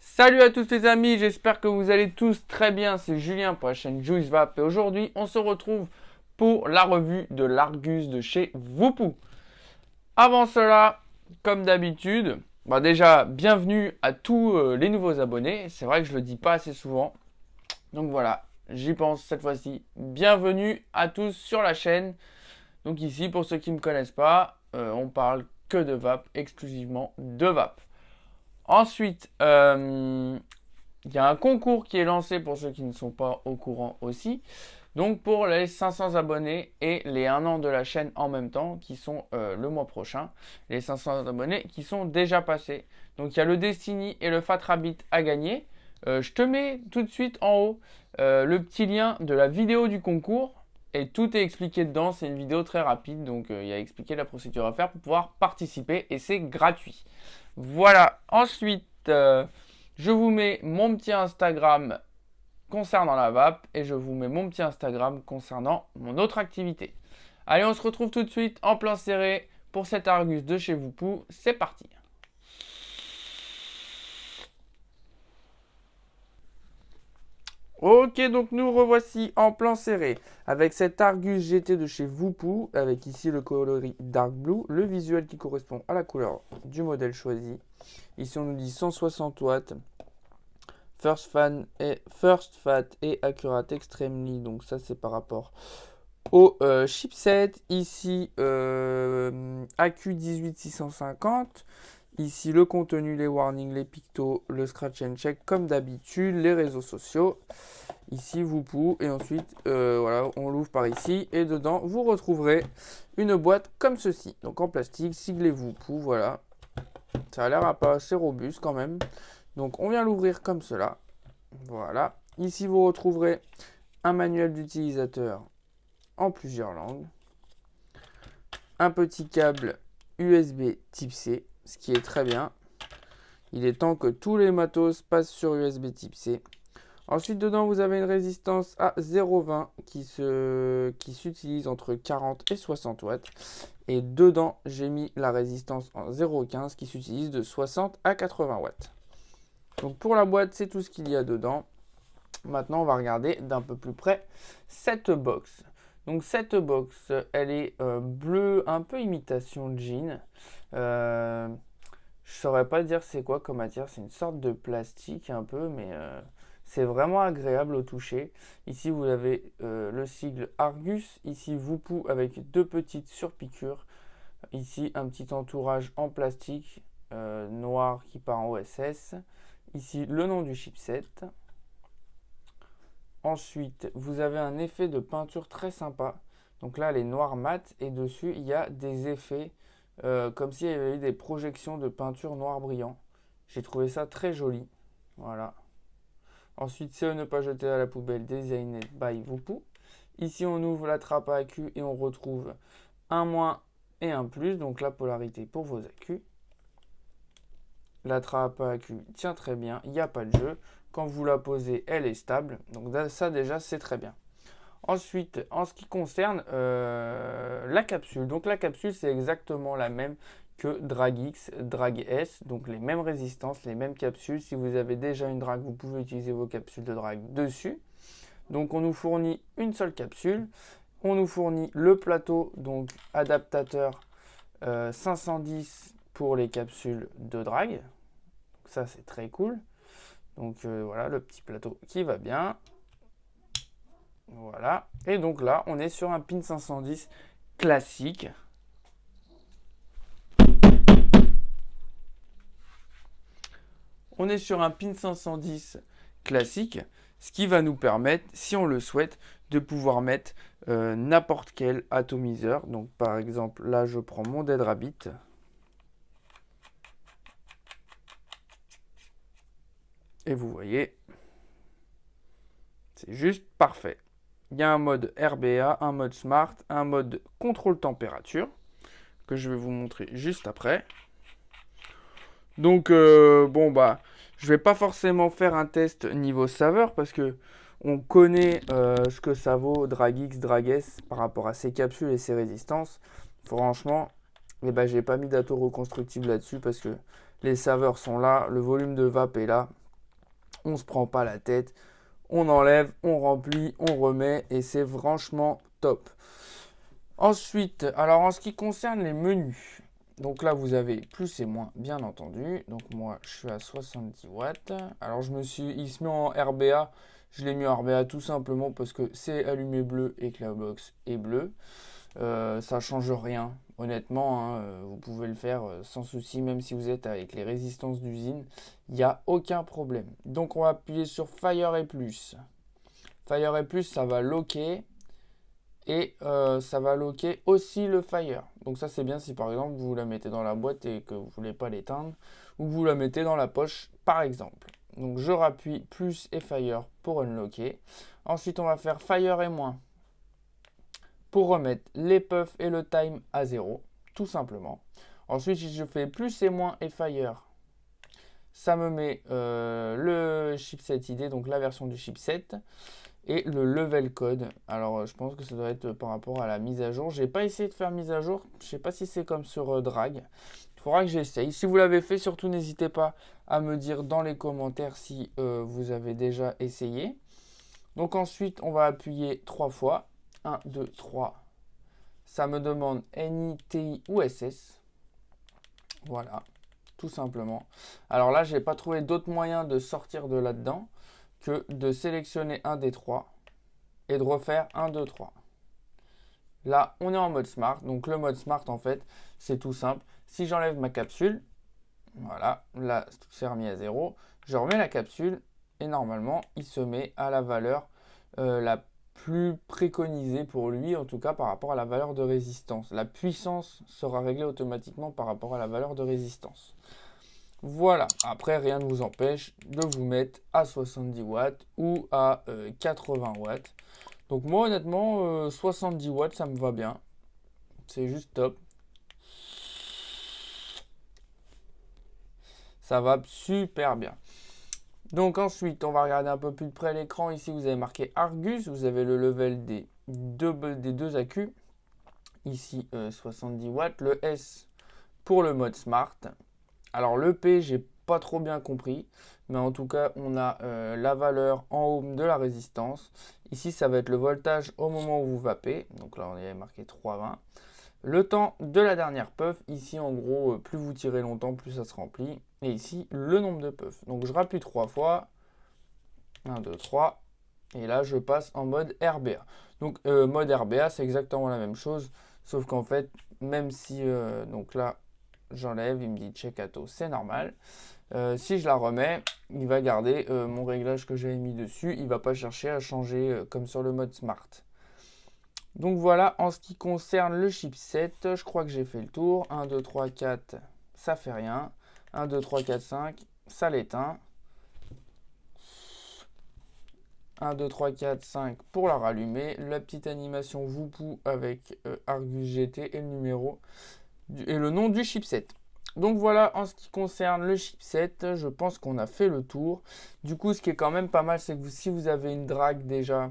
Salut à tous les amis, j'espère que vous allez tous très bien. C'est Julien pour la chaîne Juice Vap et aujourd'hui on se retrouve pour la revue de l'Argus de chez Voupou. Avant cela, comme d'habitude, déjà bienvenue à tous les nouveaux abonnés. C'est vrai que je le dis pas assez souvent. Donc voilà, j'y pense cette fois-ci. Bienvenue à tous sur la chaîne. Donc ici, pour ceux qui ne me connaissent pas, on parle que de vape, exclusivement de vape. Ensuite, il y a un concours qui est lancé pour ceux qui ne sont pas au courant aussi. Donc pour les 500 abonnés et les 1 an de la chaîne en même temps qui sont le mois prochain. Les 500 abonnés qui sont déjà passés. Donc il y a le Destiny et le Fat Rabbit à gagner. Je te mets tout de suite en haut le petit lien de la vidéo du concours. Et tout est expliqué dedans. C'est une vidéo très rapide. Donc il y a expliqué la procédure à faire pour pouvoir participer. Et c'est gratuit. Voilà. Ensuite, je vous mets mon petit Instagram concernant la vape et je vous mets mon petit Instagram concernant mon autre activité. Allez, on se retrouve tout de suite en plein serré pour cet Argus de chez Voupou. C'est parti. Ok, donc nous revoici en plan serré avec cet Argus GT de chez Voupou, avec ici le coloris Dark Blue, le visuel qui correspond à la couleur du modèle choisi. Ici on nous dit 160 watts, First Fat et Accurate Extremely, donc ça c'est par rapport au chipset. Ici AQ18650. Ici le contenu, les warnings, les pictos, le scratch and check comme d'habitude, les réseaux sociaux. Ici Voupou et ensuite voilà, on l'ouvre par ici et dedans vous retrouverez une boîte comme ceci, donc en plastique, siglé Voupou. Voilà, ça a l'air assez robuste quand même. Donc on vient l'ouvrir comme cela. Voilà. Ici vous retrouverez un manuel d'utilisateur en plusieurs langues. Un petit câble USB type C, ce qui est très bien. Il est temps que tous les matos passent sur USB type C. Ensuite, dedans, vous avez une résistance à 0,20 qui s'utilise entre 40 et 60 watts. Et dedans, j'ai mis la résistance en 0,15 qui s'utilise de 60 à 80 watts. Donc pour la boîte, c'est tout ce qu'il y a dedans. Maintenant, on va regarder d'un peu plus près cette box. Donc cette box, elle est bleue, un peu imitation jean. Je saurais pas dire c'est quoi comme matière. C'est une sorte de plastique un peu, mais c'est vraiment agréable au toucher. Ici, vous avez le sigle Argus. Ici, Voupou avec deux petites surpiqûres. Ici, un petit entourage en plastique noir qui part en OSS. Ici, le nom du chipset. Ensuite, vous avez un effet de peinture très sympa. Donc là, elle est noire mat et dessus, il y a des effets comme s'il y avait eu des projections de peinture noir brillant. J'ai trouvé ça très joli. Voilà. Ensuite, c'est à ne pas jeter à la poubelle, designé by Voupou. Ici, on ouvre la trappe à accus et on retrouve un moins et un plus. Donc la polarité pour vos accus. La trappe à accus tient très bien, il n'y a pas de jeu. Quand vous la posez, elle est stable. Donc ça déjà, c'est très bien. Ensuite, en ce qui concerne la capsule. Donc la capsule, c'est exactement la même que Drag X, Drag S. Donc les mêmes résistances, les mêmes capsules. Si vous avez déjà une Drag, vous pouvez utiliser vos capsules de Drag dessus. Donc on nous fournit une seule capsule. On nous fournit le plateau, donc adaptateur 510 pour les capsules de Drag. Donc ça, c'est très cool. Donc voilà, le petit plateau qui va bien. Voilà. Et donc là, on est sur un pin 510 classique. On est sur un pin 510 classique, ce qui va nous permettre, si on le souhaite, de pouvoir mettre n'importe quel atomiseur. Donc par exemple, là, je prends mon Dead Rabbit. Et vous voyez, c'est juste parfait. Il y a un mode RBA, un mode Smart, un mode contrôle température, que je vais vous montrer juste après. Donc, je vais pas forcément faire un test niveau saveur, parce que on connaît ce que ça vaut Drag X, Drag S par rapport à ses capsules et ses résistances. Franchement, j'ai pas mis d'atto reconstructible là-dessus, parce que les saveurs sont là, le volume de vape est là. on se prend pas la tête. On enlève, on remplit, on remet et c'est franchement top. Ensuite, alors en ce qui concerne les menus, donc là vous avez plus et moins bien entendu. Donc moi je suis à 70 watts. Alors il se met en RBA. Je l'ai mis en RBA tout simplement parce que c'est allumé bleu et que la box est bleue. Ça change rien, honnêtement, hein, vous pouvez le faire sans souci, même si vous êtes avec les résistances d'usine, il n'y a aucun problème. Donc on va appuyer sur Fire et plus. Fire et plus, ça va locker et ça va locker aussi le Fire. Donc ça c'est bien si par exemple vous la mettez dans la boîte et que vous ne voulez pas l'éteindre, ou vous la mettez dans la poche par exemple. Donc je rappuie plus et Fire pour unlocker. Ensuite on va faire Fire et moins pour remettre les puffs et le time à 0, tout simplement. Ensuite, si je fais plus et moins et Fire, ça me met le chipset ID, donc la version du chipset, et le level code. Alors, je pense que ça doit être par rapport à la mise à jour. Je n'ai pas essayé de faire mise à jour. Je ne sais pas si c'est comme sur Drag. Il faudra que j'essaye. Si vous l'avez fait, surtout n'hésitez pas à me dire dans les commentaires si vous avez déjà essayé. Donc ensuite, on va appuyer 3 fois. 1, 2, 3. Ça me demande NI, ou SS. Voilà, tout simplement. Alors là, je n'ai pas trouvé d'autre moyen de sortir de là-dedans que de sélectionner un des 3 et de refaire 1, 2, 3. Là, on est en mode smart. Donc le mode smart, en fait, c'est tout simple. Si j'enlève ma capsule, voilà, là, tout s'est remis à 0. Je remets la capsule et normalement, il se met à la valeur la plus préconisée pour lui, en tout cas par rapport à la valeur de résistance. La puissance sera réglée automatiquement par rapport à la valeur de résistance. Voilà, après rien ne vous empêche de vous mettre à 70 watts ou à 80 watts. Donc moi honnêtement, 70 watts ça me va bien. C'est juste top. Ça va super bien. Donc ensuite, on va regarder un peu plus de près l'écran. Ici, vous avez marqué Argus. Vous avez le level des deux accus. Ici, 70 watts. Le S pour le mode Smart. Alors le P, j'ai pas trop bien compris. Mais en tout cas, on a la valeur en ohm de la résistance. Ici, ça va être le voltage au moment où vous vapez. Donc là, on y avait marqué 320. Le temps de la dernière puff, ici en gros, plus vous tirez longtemps, plus ça se remplit. Et ici, le nombre de puffs. Donc je rappuie 3 fois. 1, 2, 3. Et là, je passe en mode RBA. Donc mode RBA, c'est exactement la même chose. Sauf qu'en fait, même si, donc là, j'enlève, il me dit check auto, c'est normal. Si je la remets, il va garder mon réglage que j'avais mis dessus. Il ne va pas chercher à changer comme sur le mode Smart. Donc voilà, en ce qui concerne le chipset, je crois que j'ai fait le tour. 1, 2, 3, 4, ça fait rien. 1, 2, 3, 4, 5, ça l'éteint. 1, 2, 3, 4, 5 pour la rallumer. La petite animation Voupou avec Argus GT et le numéro et le nom du chipset. Donc voilà, en ce qui concerne le chipset, je pense qu'on a fait le tour. Du coup, ce qui est quand même pas mal, c'est que si vous avez une drague déjà,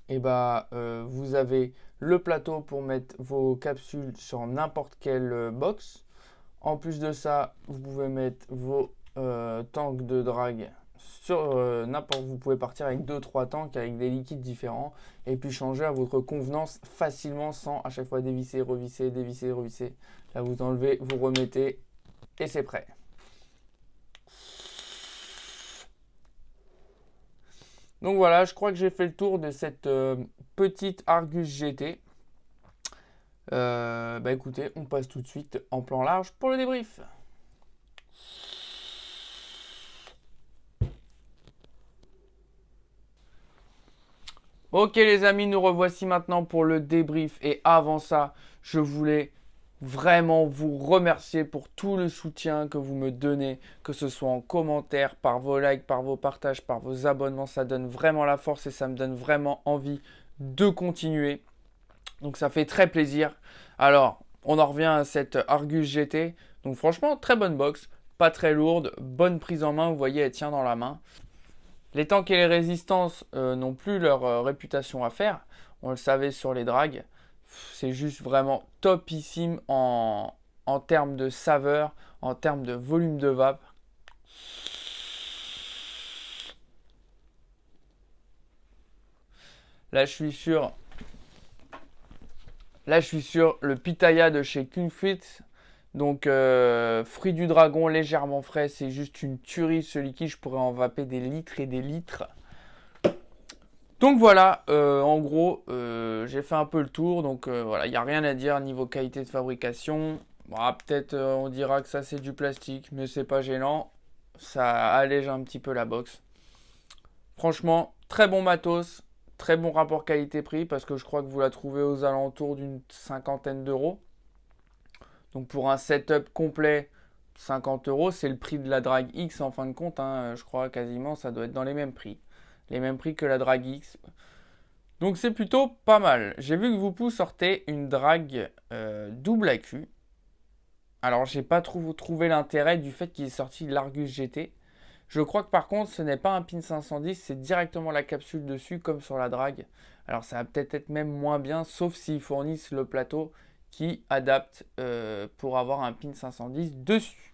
et vous avez le plateau pour mettre vos capsules sur n'importe quelle box. En plus de ça, vous pouvez mettre vos tanks de drague sur n'importe. Vous pouvez partir avec 2-3 tanks avec des liquides différents et puis changer à votre convenance facilement sans à chaque fois dévisser, revisser, dévisser, revisser. Là, vous enlevez, vous remettez et c'est prêt. Donc voilà, je crois que j'ai fait le tour de cette petite Argus GT. Écoutez, on passe tout de suite en plan large pour le débrief. Ok les amis, nous revoici maintenant pour le débrief. Et avant ça, je voulais vraiment vous remercier pour tout le soutien que vous me donnez, que ce soit en commentaire, par vos likes, par vos partages, par vos abonnements. Ça donne vraiment la force et ça me donne vraiment envie de continuer. Donc ça fait très plaisir. Alors, on en revient à cette Argus GT. Donc franchement, très bonne box, pas très lourde, bonne prise en main. Vous voyez, elle tient dans la main. Les tanks et les résistances n'ont plus leur réputation à faire. On le savait sur les drags. C'est juste vraiment topissime en termes de saveur, en termes de volume de vape. Là, je suis sur le pitaya de chez Kunfit. Donc, fruit du dragon légèrement frais. C'est juste une tuerie. Ce liquide, je pourrais en vaper des litres et des litres. Donc voilà, en gros, j'ai fait un peu le tour. Donc voilà, il n'y a rien à dire niveau qualité de fabrication. Bon, peut-être on dira que ça c'est du plastique, mais c'est pas gênant. Ça allège un petit peu la box. Franchement, très bon matos, très bon rapport qualité-prix parce que je crois que vous la trouvez aux alentours d'une cinquantaine d'euros. Donc pour un setup complet, 50 euros, c'est le prix de la Drag X en fin de compte. Hein, je crois quasiment ça doit être dans les mêmes prix. Les mêmes prix que la Drag X. Donc c'est plutôt pas mal. J'ai vu que Voopoo sortait une Drag double AQ. Alors j'ai pas trouvé l'intérêt du fait qu'il est sorti l'Argus GT. Je crois que par contre ce n'est pas un pin 510, c'est directement la capsule dessus comme sur la Drag. Alors ça va peut-être être même moins bien, sauf s'ils fournissent le plateau qui adapte pour avoir un pin 510 dessus.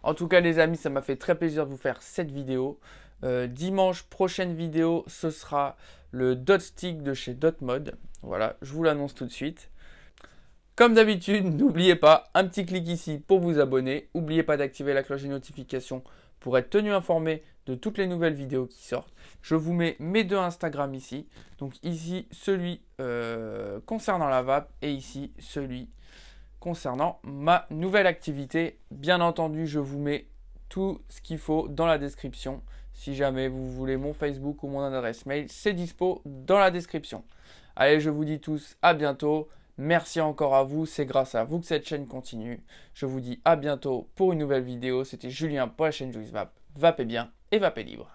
En tout cas les amis, ça m'a fait très plaisir de vous faire cette vidéo. Dimanche, prochaine vidéo, ce sera le Dot Stick de chez Dotmod. Voilà, je vous l'annonce tout de suite. Comme d'habitude, n'oubliez pas, un petit clic ici pour vous abonner. N'oubliez pas d'activer la cloche des notifications pour être tenu informé de toutes les nouvelles vidéos qui sortent. Je vous mets mes deux Instagram ici. Donc ici, celui concernant la vape et ici, celui concernant ma nouvelle activité. Bien entendu, je vous mets tout ce qu'il faut dans la description. Si jamais vous voulez mon Facebook ou mon adresse mail, c'est dispo dans la description. Allez, je vous dis tous à bientôt. Merci encore à vous, c'est grâce à vous que cette chaîne continue. Je vous dis à bientôt pour une nouvelle vidéo. C'était Julien pour la chaîne Juice Vape. Vapez bien et vapez libre.